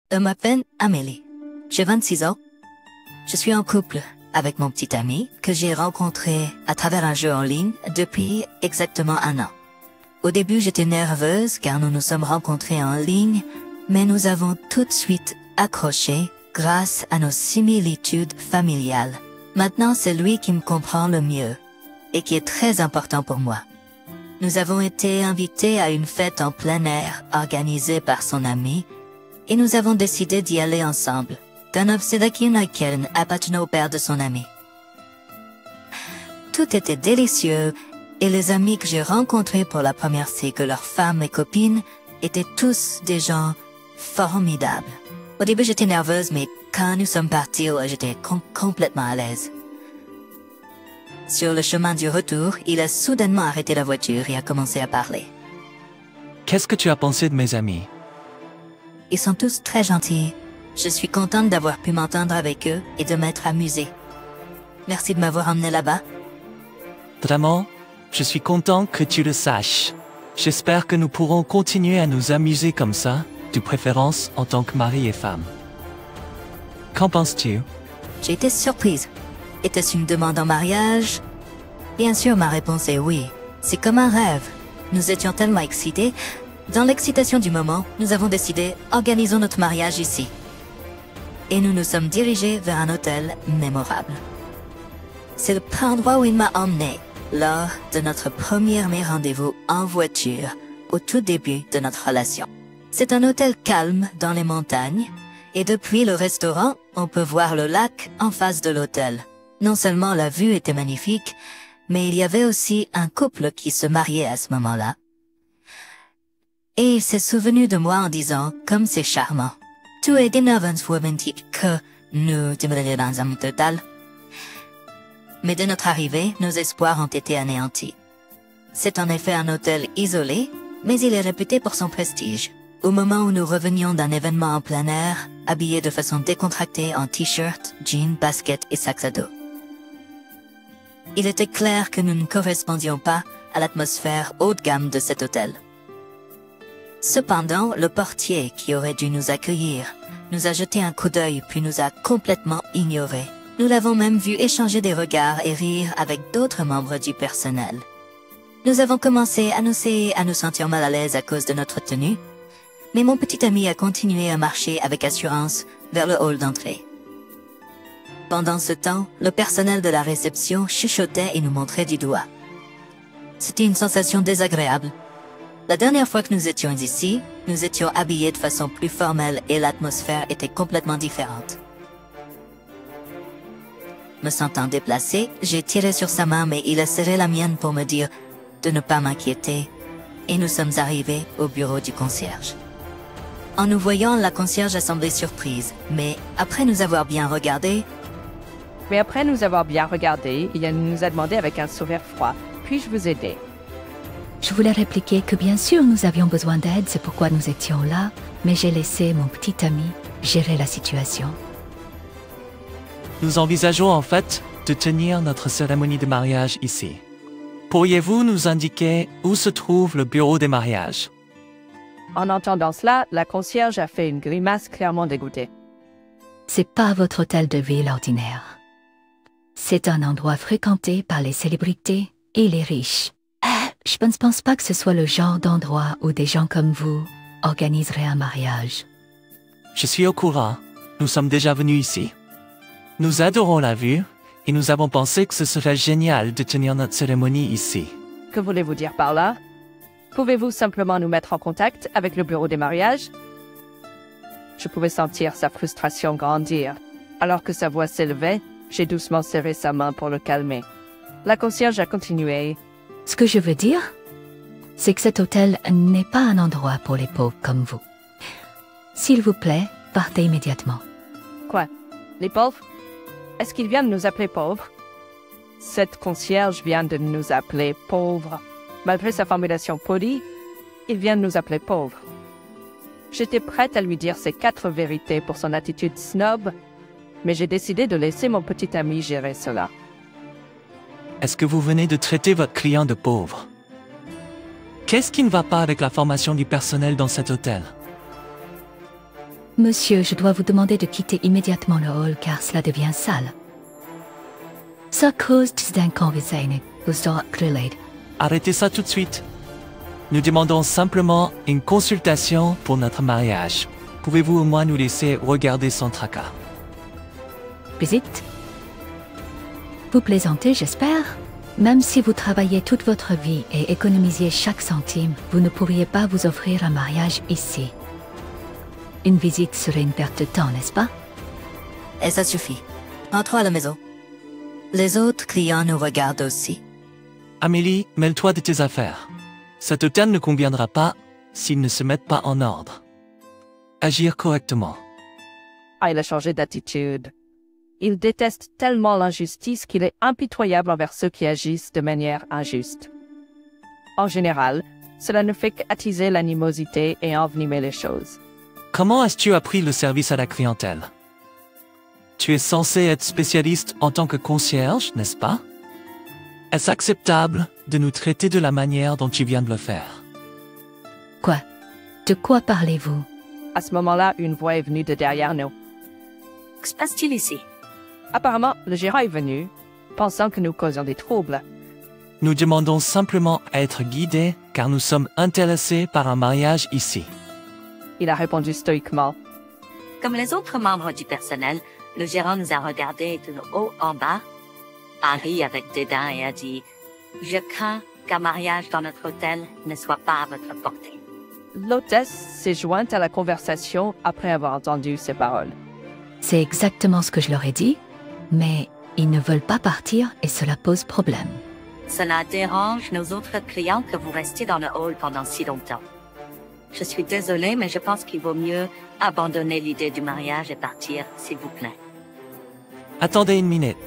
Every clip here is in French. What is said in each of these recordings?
Je m'appelle Amélie. J'ai 26 ans. Je suis en couple avec mon petit ami que j'ai rencontré à travers un jeu en ligne depuis exactement 1 an. Au début, j'étais nerveuse car nous nous sommes rencontrés en ligne, mais nous avons tout de suite accroché grâce à nos similitudes familiales. Maintenant, c'est lui qui me comprend le mieux et qui est très important pour moi. Nous avons été invités à une fête en plein air organisée par son ami et nous avons décidé d'y aller ensemble. D'un obsédakin appartenant au père de son ami. Tout était délicieux et les amis que j'ai rencontrés pour la première fois que leurs femmes et copines étaient tous des gens formidables. Au début j'étais nerveuse mais quand nous sommes partis j'étais complètement à l'aise. Sur le chemin du retour, il a soudainement arrêté la voiture et a commencé à parler. Qu'est-ce que tu as pensé de mes amis? Ils sont tous très gentils. Je suis contente d'avoir pu m'entendre avec eux et de m'être amusée. Merci de m'avoir emmené là-bas. Vraiment, je suis content que tu le saches. J'espère que nous pourrons continuer à nous amuser comme ça, de préférence en tant que mari et femme. Qu'en penses-tu? J'ai été surprise. Était-ce une demande en mariage? Bien sûr, ma réponse est oui. C'est comme un rêve. Nous étions tellement excités. Dans l'excitation du moment, nous avons décidé, organisons notre mariage ici. Et nous nous sommes dirigés vers un hôtel mémorable. C'est le endroit où il m'a emmené lors de notre premier rendez-vous en voiture au tout début de notre relation. C'est un hôtel calme dans les montagnes et depuis le restaurant, on peut voir le lac en face de l'hôtel. Non seulement la vue était magnifique, mais il y avait aussi un couple qui se mariait à ce moment-là. Et il s'est souvenu de moi en disant, comme c'est charmant. Tu es d'énervenswomentique que nous demeurions dans un total. Mais de notre arrivée, nos espoirs ont été anéantis. C'est en effet un hôtel isolé, mais il est réputé pour son prestige. Au moment où nous revenions d'un événement en plein air, habillés de façon décontractée en t-shirt, jeans, baskets et sacs à dos. Il était clair que nous ne correspondions pas à l'atmosphère haut de gamme de cet hôtel. Cependant, le portier qui aurait dû nous accueillir nous a jeté un coup d'œil puis nous a complètement ignorés. Nous l'avons même vu échanger des regards et rire avec d'autres membres du personnel. Nous avons commencé à nous sentir mal à l'aise à cause de notre tenue, mais mon petit ami a continué à marcher avec assurance vers le hall d'entrée. Pendant ce temps, le personnel de la réception chuchotait et nous montrait du doigt. C'était une sensation désagréable. La dernière fois que nous étions ici, nous étions habillés de façon plus formelle et l'atmosphère était complètement différente. Me sentant déplacée, j'ai tiré sur sa main mais il a serré la mienne pour me dire de ne pas m'inquiéter et nous sommes arrivés au bureau du concierge. En nous voyant, la concierge a semblé surprise, mais après nous avoir bien regardé, il nous a demandé avec un sourire froid, puis-je vous aider? Je voulais répliquer que bien sûr nous avions besoin d'aide, c'est pourquoi nous étions là, mais j'ai laissé mon petit ami gérer la situation. Nous envisageons en fait de tenir notre cérémonie de mariage ici. Pourriez-vous nous indiquer où se trouve le bureau des mariages? En entendant cela, la concierge a fait une grimace clairement dégoûtée. C'est pas votre hôtel de ville ordinaire. C'est un endroit fréquenté par les célébrités et les riches. Je ne pense pas que ce soit le genre d'endroit où des gens comme vous organiseraient un mariage. Je suis au courant. Nous sommes déjà venus ici. Nous adorons la vue et nous avons pensé que ce serait génial de tenir notre cérémonie ici. Que voulez-vous dire par là? Pouvez-vous simplement nous mettre en contact avec le bureau des mariages? Je pouvais sentir sa frustration grandir. Alors que sa voix s'élevait, j'ai doucement serré sa main pour le calmer. La concierge a continué. Ce que je veux dire, c'est que cet hôtel n'est pas un endroit pour les pauvres comme vous. S'il vous plaît, partez immédiatement. Quoi? Les pauvres? Est-ce qu'il vient de nous appeler pauvres? Cette concierge vient de nous appeler pauvres. Malgré sa formulation polie, il vient de nous appeler pauvres. J'étais prête à lui dire ses 4 vérités pour son attitude snob, mais j'ai décidé de laisser mon petit ami gérer cela. Est-ce que vous venez de traiter votre client de pauvre? Qu'est-ce qui ne va pas avec la formation du personnel dans cet hôtel? Monsieur, je dois vous demander de quitter immédiatement le hall car cela devient sale. Så cause d'un conversation vous relate. Arrêtez ça tout de suite. Nous demandons simplement une consultation pour notre mariage. Pouvez-vous au moins nous laisser regarder sans tracas? Visite? Vous plaisantez, j'espère? Même si vous travaillez toute votre vie et économisiez chaque centime, vous ne pourriez pas vous offrir un mariage ici. Une visite serait une perte de temps, n'est-ce pas? Et ça suffit. Entrons à la maison. Les autres clients nous regardent aussi. Amélie, mêle-toi de tes affaires. Cet hôtel ne conviendra pas s'ils ne se mettent pas en ordre. Agir correctement. Ah, il a changé d'attitude. Il déteste tellement l'injustice qu'il est impitoyable envers ceux qui agissent de manière injuste. En général, cela ne fait qu'attiser l'animosité et envenimer les choses. Comment as-tu appris le service à la clientèle? Tu es censé être spécialiste en tant que concierge, n'est-ce pas? Est-ce acceptable de nous traiter de la manière dont tu viens de le faire? Quoi? De quoi parlez-vous? À ce moment-là, une voix est venue de derrière nous. Que se passe-t-il ici? Apparemment, le gérant est venu, pensant que nous causions des troubles. Nous demandons simplement à être guidés car nous sommes intéressés par un mariage ici. Il a répondu stoïquement. Comme les autres membres du personnel, le gérant nous a regardés de haut en bas, a ri avec dédain et a dit « Je crains qu'un mariage dans notre hôtel ne soit pas à votre portée. » L'hôtesse s'est jointe à la conversation après avoir entendu ces paroles. C'est exactement ce que je leur ai dit, mais ils ne veulent pas partir et cela pose problème. Cela dérange nos autres clients que vous restiez dans le hall pendant si longtemps. Je suis désolée, mais je pense qu'il vaut mieux abandonner l'idée du mariage et partir, s'il vous plaît. Attendez une minute.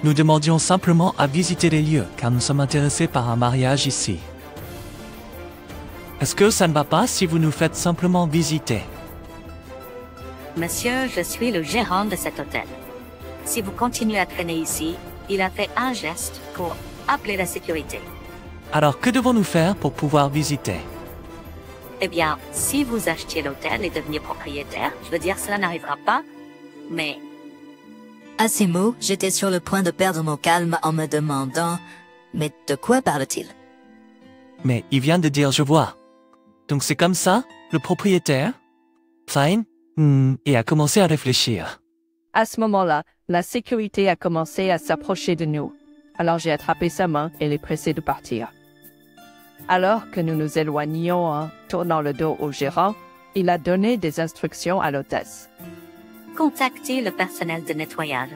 Nous demandions simplement à visiter les lieux car nous sommes intéressés par un mariage ici. Est-ce que ça ne va pas si vous nous faites simplement visiter? Monsieur, je suis le gérant de cet hôtel. Si vous continuez à traîner ici, il a fait un geste pour appeler la sécurité. Alors que devons-nous faire pour pouvoir visiter? Eh bien, si vous achetiez l'hôtel et deveniez propriétaire, je veux dire, cela n'arrivera pas, mais À ces mots, j'étais sur le point de perdre mon calme en me demandant « Mais de quoi parle-t-il » Mais il vient de dire je vois. Donc c'est comme ça, le propriétaire? Fine. Et a commencé à réfléchir. À ce moment-là, la sécurité a commencé à s'approcher de nous. Alors j'ai attrapé sa main et l'ai pressé de partir. Alors que nous nous éloignions en tournant le dos au gérant, il a donné des instructions à l'hôtesse. contactez le personnel de nettoyage.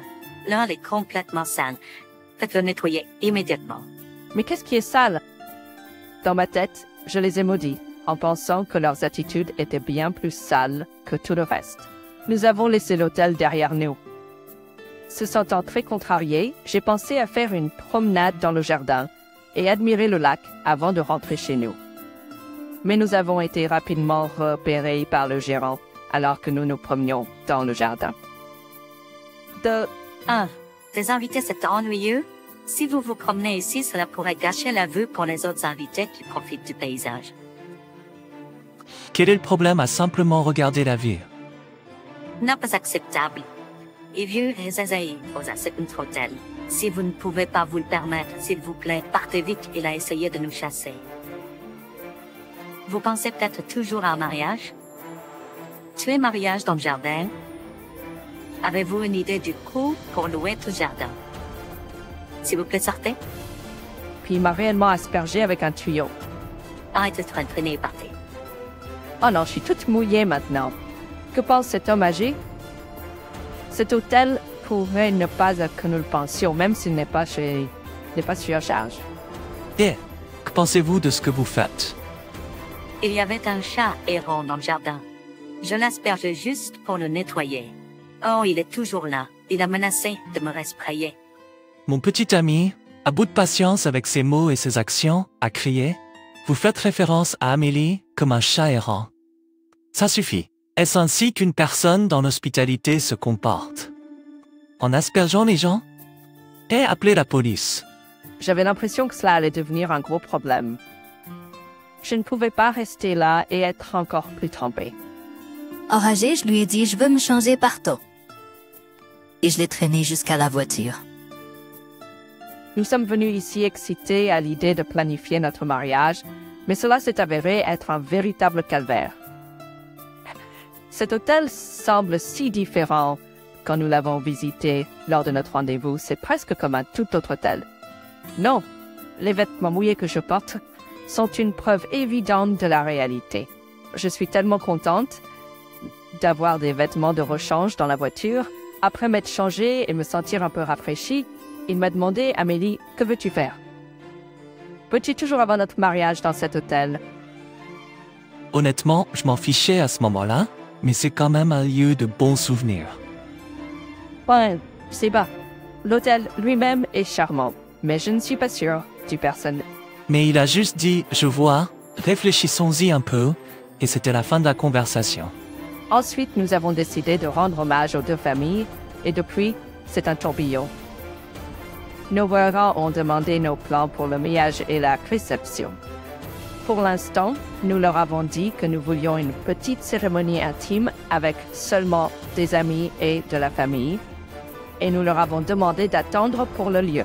L'heure est complètement sale. Faites-le nettoyer immédiatement. Mais qu'est-ce qui est sale? Dans ma tête, je les ai maudits, en pensant que leurs attitudes étaient bien plus sales que tout le reste. Nous avons laissé l'hôtel derrière nous. Se sentant très contrarié, j'ai pensé à faire une promenade dans le jardin et admirer le lac avant de rentrer chez nous. Mais nous avons été rapidement repérés par le gérant alors que nous nous promenions dans le jardin. 1. Les invités, c'est ennuyeux. Si vous vous promenez ici, cela pourrait gâcher la vue pour les autres invités qui profitent du paysage. Quel est le problème à simplement regarder la vue? N'est pas acceptable. Et vieux et Zazaï aux cet hôtel. Si vous ne pouvez pas vous le permettre, s'il vous plaît, partez vite, il a essayé de nous chasser. Vous pensez peut-être toujours à un mariage? Tuer mariage dans le jardin? Avez-vous une idée du coût pour louer tout le jardin? S'il vous plaît, sortez. Puis il m'a réellement aspergé avec un tuyau. Arrêtez de traîner et partez. Oh non, je suis toute mouillée maintenant. Que pense cet homme âgé? Cet hôtel pourrait ne pas être que nous le pensions, même s'il n'est pas surcharge. Et que pensez-vous de ce que vous faites? Il y avait un chat errant dans le jardin. Je l'aspergeais juste pour le nettoyer. Oh, il est toujours là. Il a menacé de me resprayer. Mon petit ami, à bout de patience avec ses mots et ses actions, a crié « Vous faites référence à Amélie comme un chat errant. » Ça suffit. Est-ce ainsi qu'une personne dans l'hospitalité se comporte? En aspergeant les gens? Et appelez la police. J'avais l'impression que cela allait devenir un gros problème. Je ne pouvais pas rester là et être encore plus trempée. Enragé, je lui ai dit, je veux me changer partout. Et je l'ai traîné jusqu'à la voiture. Nous sommes venus ici excités à l'idée de planifier notre mariage, mais cela s'est avéré être un véritable calvaire. Cet hôtel semble si différent quand nous l'avons visité lors de notre rendez-vous. C'est presque comme un tout autre hôtel. Non, les vêtements mouillés que je porte sont une preuve évidente de la réalité. Je suis tellement contente d'avoir des vêtements de rechange dans la voiture. Après m'être changée et me sentir un peu rafraîchie, il m'a demandé, Amélie, que veux-tu faire? Peux-tu toujours avoir notre mariage dans cet hôtel? Honnêtement, je m'en fichais à ce moment-là, mais c'est quand même un lieu de bons souvenirs. Ouais, c'est bas. L'hôtel lui-même est charmant, mais je ne suis pas sûre du personnel. Mais il a juste dit, je vois, réfléchissons-y un peu, et c'était la fin de la conversation. Ensuite, nous avons décidé de rendre hommage aux deux familles, et depuis, c'est un tourbillon. Nos parents ont demandé nos plans pour le mariage et la réception. Pour l'instant, nous leur avons dit que nous voulions une petite cérémonie intime avec seulement des amis et de la famille, et nous leur avons demandé d'attendre pour le lieu.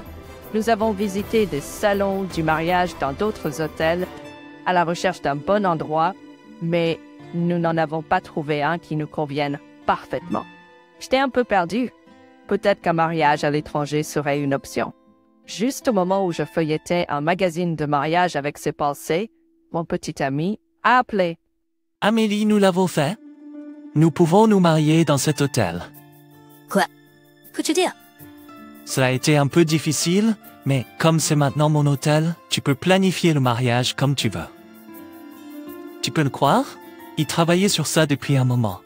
Nous avons visité des salons du mariage dans d'autres hôtels à la recherche d'un bon endroit, mais nous n'en avons pas trouvé un qui nous convienne parfaitement. J'étais un peu perdue. Peut-être qu'un mariage à l'étranger serait une option. Juste au moment où je feuilletais un magazine de mariage avec ses pensées, mon petit ami a appelé. Amélie, nous l'avons fait. Nous pouvons nous marier dans cet hôtel. Quoi? Peux-tu dire? Cela a été un peu difficile, mais comme c'est maintenant mon hôtel, tu peux planifier le mariage comme tu veux. Tu peux le croire? Il travaillait sur ça depuis un moment.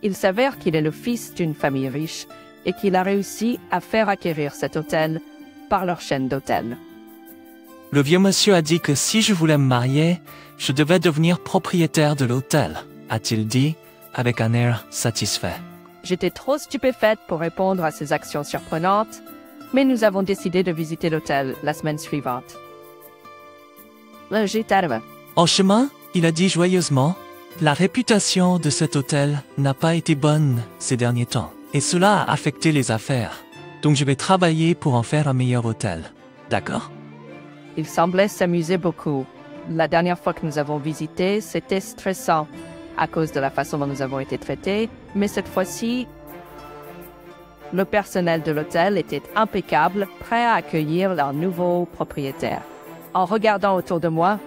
Il s'avère qu'il est le fils d'une famille riche et qu'il a réussi à faire acquérir cet hôtel par leur chaîne d'hôtels. Le vieux monsieur a dit que si je voulais me marier, je devais devenir propriétaire de l'hôtel, a-t-il dit, avec un air satisfait. J'étais trop stupéfaite pour répondre à ces actions surprenantes, mais nous avons décidé de visiter l'hôtel la semaine suivante. J'étais arrivé. En chemin, il a dit joyeusement, la réputation de cet hôtel n'a pas été bonne ces derniers temps, et cela a affecté les affaires. Donc je vais travailler pour en faire un meilleur hôtel. D'accord? Il semblait s'amuser beaucoup. La dernière fois que nous avons visité, c'était stressant à cause de la façon dont nous avons été traités, mais cette fois-ci, le personnel de l'hôtel était impeccable, prêt à accueillir leur nouveau propriétaire. En regardant autour de moi,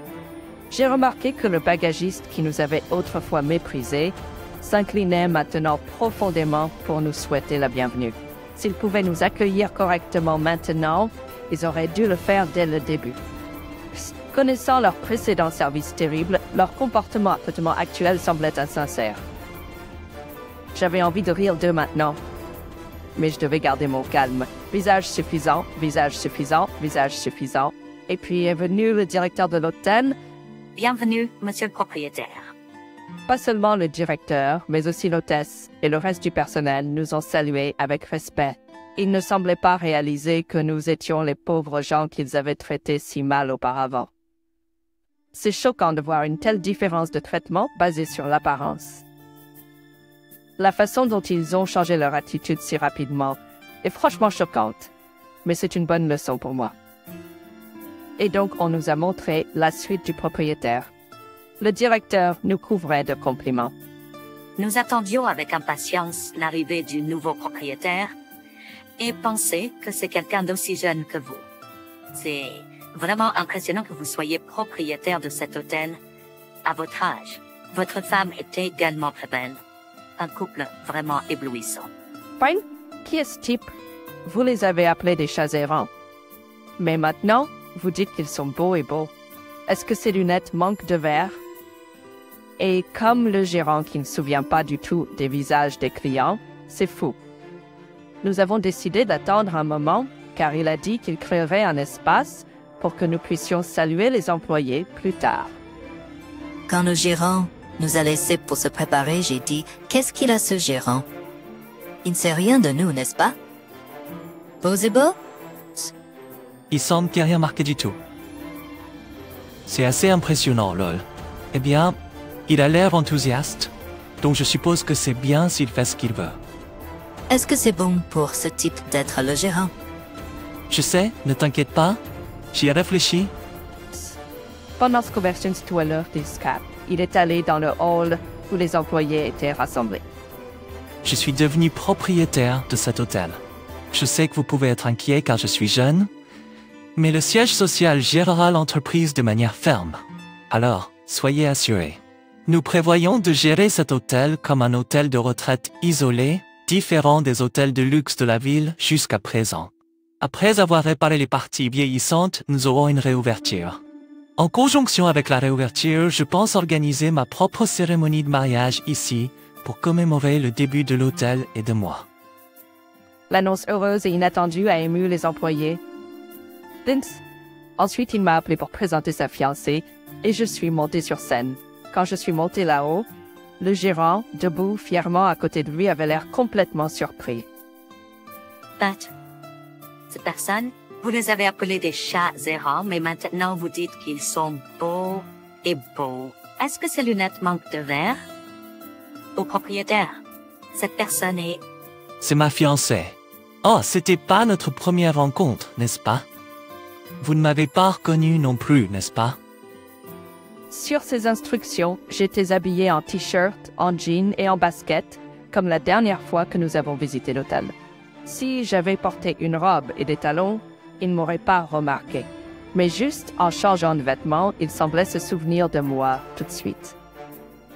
j'ai remarqué que le bagagiste qui nous avait autrefois méprisés s'inclinait maintenant profondément pour nous souhaiter la bienvenue. S'ils pouvaient nous accueillir correctement maintenant, ils auraient dû le faire dès le début. Connaissant leur précédent service terrible, leur comportement actuel semblait insincère. J'avais envie de rire d'eux maintenant, mais je devais garder mon calme. Visage suffisant, visage suffisant, visage suffisant. Et puis est venu le directeur de l'hôtel. Bienvenue, monsieur le propriétaire. Pas seulement le directeur, mais aussi l'hôtesse et le reste du personnel nous ont salués avec respect. Ils ne semblaient pas réaliser que nous étions les pauvres gens qu'ils avaient traités si mal auparavant. C'est choquant de voir une telle différence de traitement basée sur l'apparence. La façon dont ils ont changé leur attitude si rapidement est franchement choquante, mais c'est une bonne leçon pour moi. Et donc on nous a montré la suite du propriétaire. Le directeur nous couvrait de compliments. Nous attendions avec impatience l'arrivée du nouveau propriétaire et penser que c'est quelqu'un d'aussi jeune que vous. C'est vraiment impressionnant que vous soyez propriétaire de cet hôtel à votre âge. Votre femme était également très belle. Un couple vraiment éblouissant. Fine, qui est ce type? Vous les avez appelés des chats errants. Mais maintenant, vous dites qu'ils sont beaux et beaux. Est-ce que ces lunettes manquent de verre? Et comme le gérant qui ne se souvient pas du tout des visages des clients, c'est fou. Nous avons décidé d'attendre un moment, car il a dit qu'il créerait un espace pour que nous puissions saluer les employés plus tard. Quand le gérant nous a laissés pour se préparer, j'ai dit, qu'est-ce qu'il a ce gérant? Il ne sait rien de nous, n'est-ce pas? Beaux et beaux? Il semble qu'il n'y a rien marqué du tout. C'est assez impressionnant, lol. Eh bien, il a l'air enthousiaste. Donc je suppose que c'est bien s'il fait ce qu'il veut. Est-ce que c'est bon pour ce type d'être le gérant? Je sais, ne t'inquiète pas. J'y ai réfléchi. Pendant ce conversion tout à l'heure du SCAP, il est allé dans le hall où les employés étaient rassemblés. Je suis devenu propriétaire de cet hôtel. Je sais que vous pouvez être inquiet car je suis jeune, mais le siège social gérera l'entreprise de manière ferme. Alors, soyez assurés. Nous prévoyons de gérer cet hôtel comme un hôtel de retraite isolé, différent des hôtels de luxe de la ville jusqu'à présent. Après avoir réparé les parties vieillissantes, nous aurons une réouverture. En conjonction avec la réouverture, je pense organiser ma propre cérémonie de mariage ici pour commémorer le début de l'hôtel et de moi. L'annonce heureuse et inattendue a ému les employés. Vince. Ensuite, il m'a appelé pour présenter sa fiancée et je suis montée sur scène. Quand je suis montée là-haut, le gérant, debout fièrement à côté de lui, avait l'air complètement surpris. Pat, ces personnes, vous les avez appelés des chats errants, mais maintenant vous dites qu'ils sont beaux et beaux. Est-ce que ces lunettes manquent de verre? Au propriétaire, cette personne est... C'est ma fiancée. Oh, c'était pas notre première rencontre, n'est-ce pas? Vous ne m'avez pas reconnu non plus, n'est-ce pas? Sur ses instructions, j'étais habillée en t-shirt, en jean et en basket, comme la dernière fois que nous avons visité l'hôtel. Si j'avais porté une robe et des talons, il ne m'aurait pas remarqué. Mais juste en changeant de vêtements, il semblait se souvenir de moi tout de suite.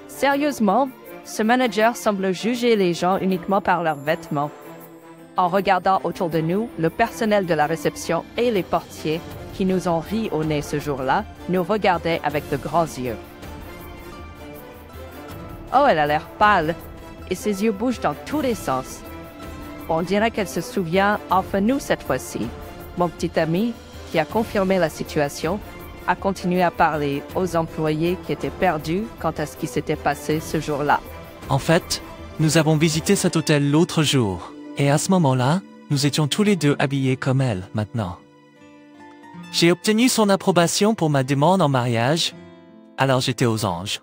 Sérieusement, ce manager semble juger les gens uniquement par leurs vêtements. En regardant autour de nous, le personnel de la réception et les portiers, qui nous ont ri au nez ce jour-là, nous regardaient avec de grands yeux. Oh, elle a l'air pâle, et ses yeux bougent dans tous les sens. On dirait qu'elle se souvient enfin nous cette fois-ci. Mon petit ami, qui a confirmé la situation, a continué à parler aux employés qui étaient perdus quant à ce qui s'était passé ce jour-là. En fait, nous avons visité cet hôtel l'autre jour, et à ce moment-là, nous étions tous les deux habillés comme elle, maintenant. J'ai obtenu son approbation pour ma demande en mariage, alors j'étais aux anges.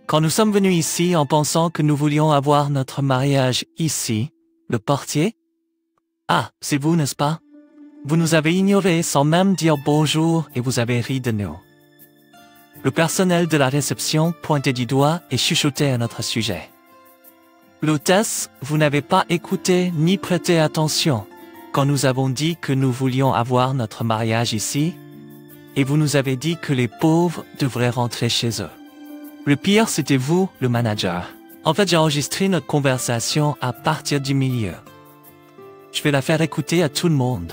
Quand nous sommes venus ici en pensant que nous voulions avoir notre mariage ici, le portier... Ah, c'est vous, n'est-ce pas? Vous nous avez ignorés sans même dire bonjour et vous avez ri de nous. Le personnel de la réception pointait du doigt et chuchotait à notre sujet. L'hôtesse, vous n'avez pas écouté ni prêté attention quand nous avons dit que nous voulions avoir notre mariage ici, et vous nous avez dit que les pauvres devraient rentrer chez eux. Le pire, c'était vous, le manager. En fait, j'ai enregistré notre conversation à partir du milieu. Je vais la faire écouter à tout le monde.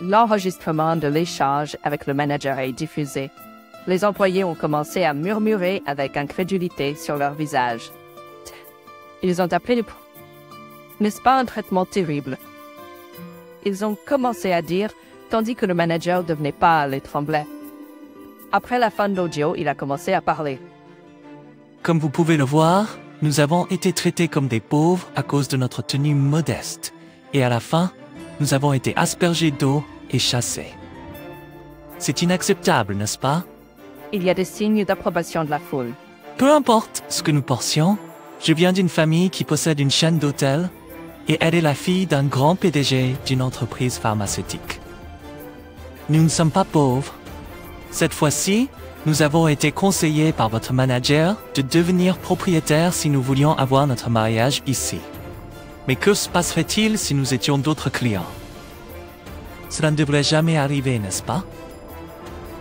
L'enregistrement de l'échange avec le manager est diffusé. Les employés ont commencé à murmurer avec incrédulité sur leur visage. Ils ont appelé le... N'est-ce pas un traitement terrible? Ils ont commencé à dire, tandis que le manager devenait pâle et tremblait. Après la fin de l'audio, il a commencé à parler. Comme vous pouvez le voir, nous avons été traités comme des pauvres à cause de notre tenue modeste. Et à la fin, nous avons été aspergés d'eau et chassés. C'est inacceptable, n'est-ce pas? Il y a des signes d'approbation de la foule. Peu importe ce que nous pensions, je viens d'une famille qui possède une chaîne d'hôtels et elle est la fille d'un grand PDG d'une entreprise pharmaceutique. Nous ne sommes pas pauvres. Cette fois-ci, nous avons été conseillés par votre manager de devenir propriétaires si nous voulions avoir notre mariage ici. Mais que se passerait-il si nous étions d'autres clients? Cela ne devrait jamais arriver, n'est-ce pas?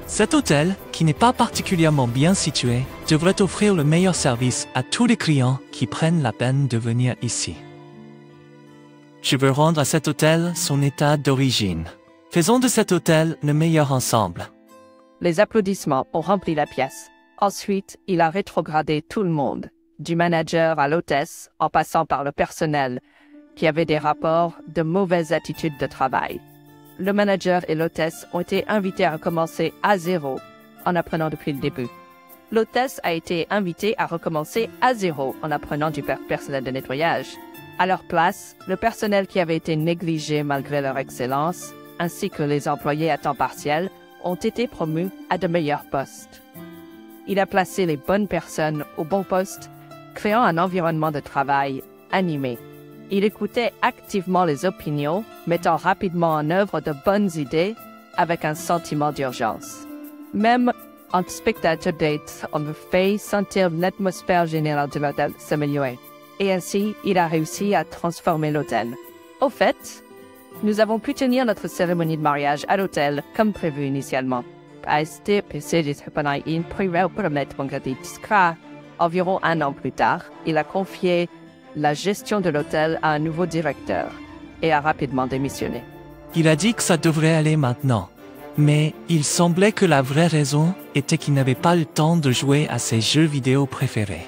Cet hôtel, qui n'est pas particulièrement bien situé, devrait offrir le meilleur service à tous les clients qui prennent la peine de venir ici. Je veux rendre à cet hôtel son état d'origine. Faisons de cet hôtel le meilleur ensemble. Les applaudissements ont rempli la pièce. Ensuite, il a rétrogradé tout le monde, du manager à l'hôtesse, en passant par le personnel, qui avait des rapports de mauvaises attitudes de travail. Le manager et l'hôtesse ont été invités à recommencer à zéro, en apprenant depuis le début. L'hôtesse a été invitée à recommencer à zéro en apprenant du personnel de nettoyage. À leur place, le personnel qui avait été négligé malgré leur excellence, ainsi que les employés à temps partiel, ont été promus à de meilleurs postes. Il a placé les bonnes personnes au bon poste, créant un environnement de travail animé. Il écoutait activement les opinions, mettant rapidement en œuvre de bonnes idées avec un sentiment d'urgence. Même en spectateur date, on me fait sentir l'atmosphère générale de l'hôtel s'améliorer. Et ainsi, il a réussi à transformer l'hôtel. Au fait, nous avons pu tenir notre cérémonie de mariage à l'hôtel comme prévu initialement. Environ un an plus tard, il a confié la gestion de l'hôtel à un nouveau directeur et a rapidement démissionné. Il a dit que ça devrait aller maintenant. Mais il semblait que la vraie raison était qu'il n'avait pas le temps de jouer à ses jeux vidéo préférés.